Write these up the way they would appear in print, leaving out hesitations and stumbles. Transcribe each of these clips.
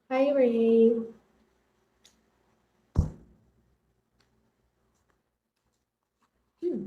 Hi, Ray. Hmm.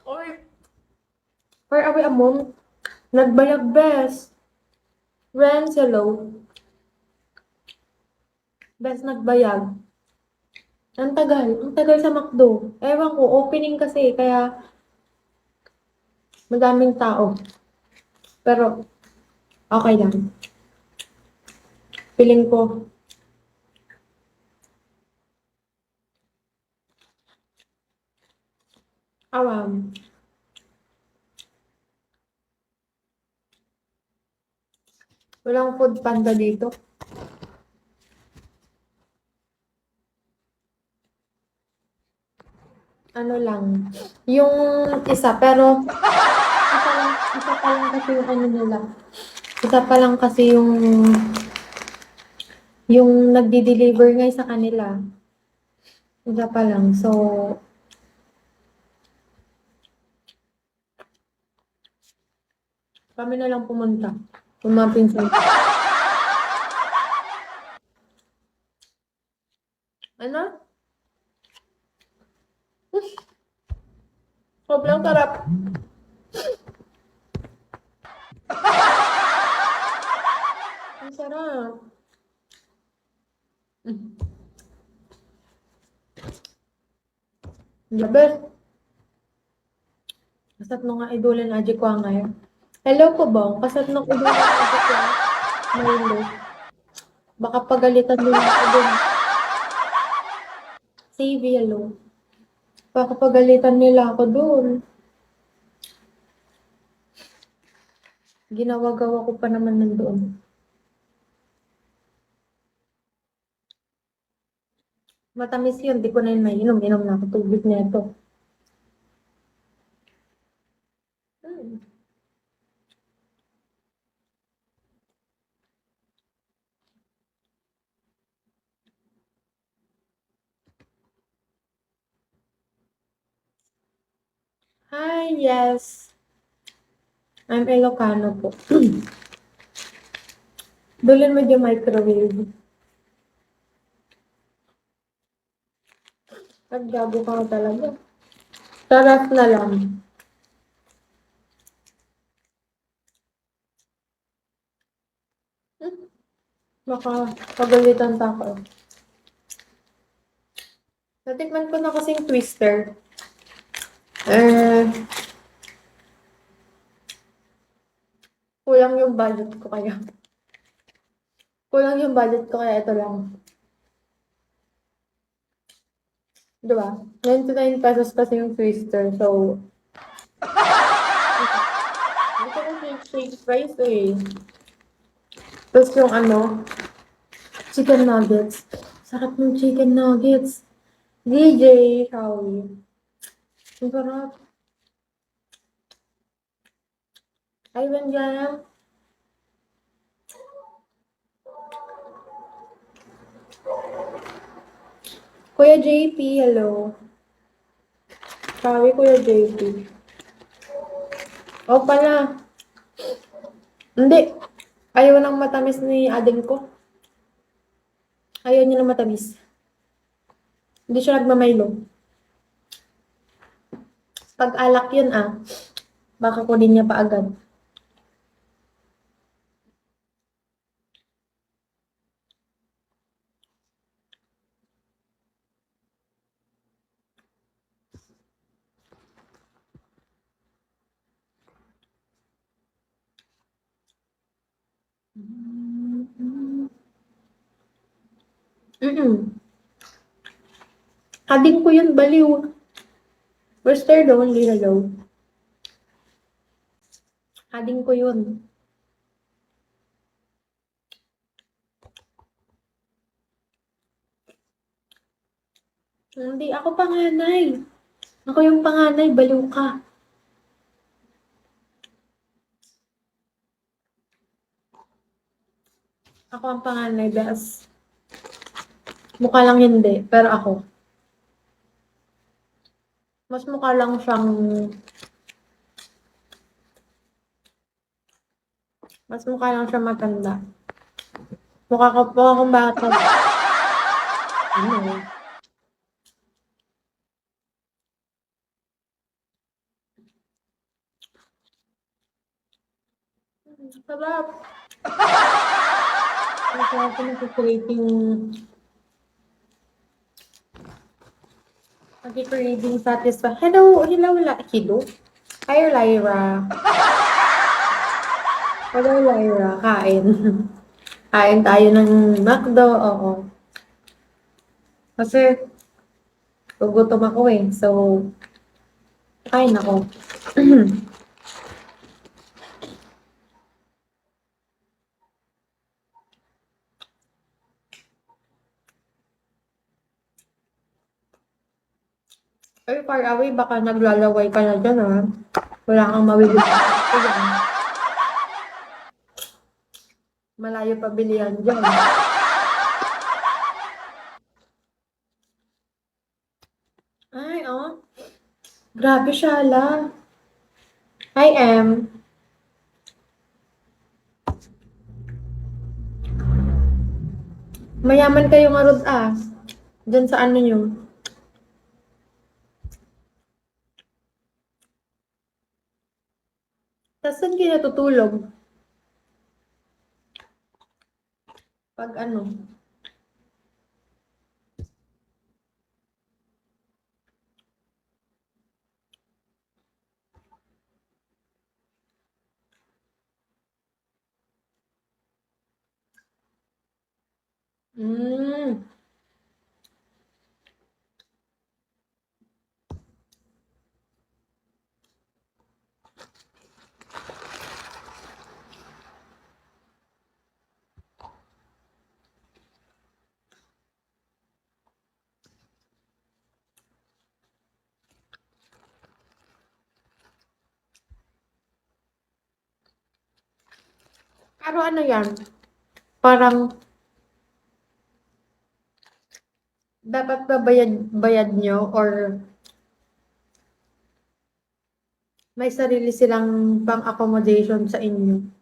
Oy, where are we a month? Nagbayag bes. Rents, hello. Bes nagbayag. Ang tagal sa McDo. Ewan ko, opening kasi, kaya madaming tao. Pero, okay lang. Feeling ko, awam. Walang food panda dito. Ano lang, yung isa, pero isa pa lang kasi yung ano nila. Isa pa lang kasi yung nagdi-deliver ngay sa kanila. Isa pa lang. So, kami na lang pumunta. Yung mga pinsan. Ano? Sobrang sarap. Ang sarap. The best. Kasat nung nga idolan na Aji ko ngayon. Hello po bang? Kasat nung idolan na Aji ko. Milo. Baka pagalitan nila ako dun. CV, hello. Baka pagalitan nila ako dun. Ginawa-gawa ko pa naman nandoon. Matamis yun. Di ko na yun mainom. Inom na ako tubig nito. Hmm. Hi, yes. I'm Ilocano po. Dulin mo yung microwave. Nagbago ka na talaga. Taras na lang. Baka pagalitan pa ako. Natikman ko na kasing twister. Eh, kulang yung budget ko kaya. Kulang yung budget ko kaya ito lang. Diba? 99 pesos kasi yung twister. So, dito ko shake fries eh. Tapos yung ano, chicken nuggets. Sarap ng chicken nuggets. DJ, Shawi. Ang sarap. Ay, Benjana. Kuya JP, hello. Shawi, Kuya JP. O pala. Hindi. Ayaw ng matamis ni ading ko. Ayaw niya ng matamis. Hindi siya nagmamaylo. Pag alak yun baka kunin niya pa agad. Mm-mm. Ading ko yun, baliw. Where's there lonely, hello? Ading ko yun. Hindi, ako panganay. Ako yung panganay, baliw ka. Ako ang panganay, bes. Mukha lang hindi, pero ako. Mas mukha lang siyang... Mas mukha lang siya matanda. Mukha akong bata. Ano? Sarap. Kasi ako nag-craving satisfied. Hello, Hi, Lyra. Hello, Lyra. Kain. Kain tayo ng McDo, oo. Kasi, gugutom ako eh. So, kain ako. Ay, far away, baka naglalaway ka na dyan, ha? Wala kang mawibig. Malayo pa bilihan dyan. Ay, oh. Grabe siya, la. Hi, Em. Mayaman kayo nga rod, ah. Dyan sa ano nyo. Tapos saan kayo natutulog? Pag ano? Hmm. Pero ano yan? Parang dapat ba bayad nyo or may sarili silang pang-accommodation sa inyo?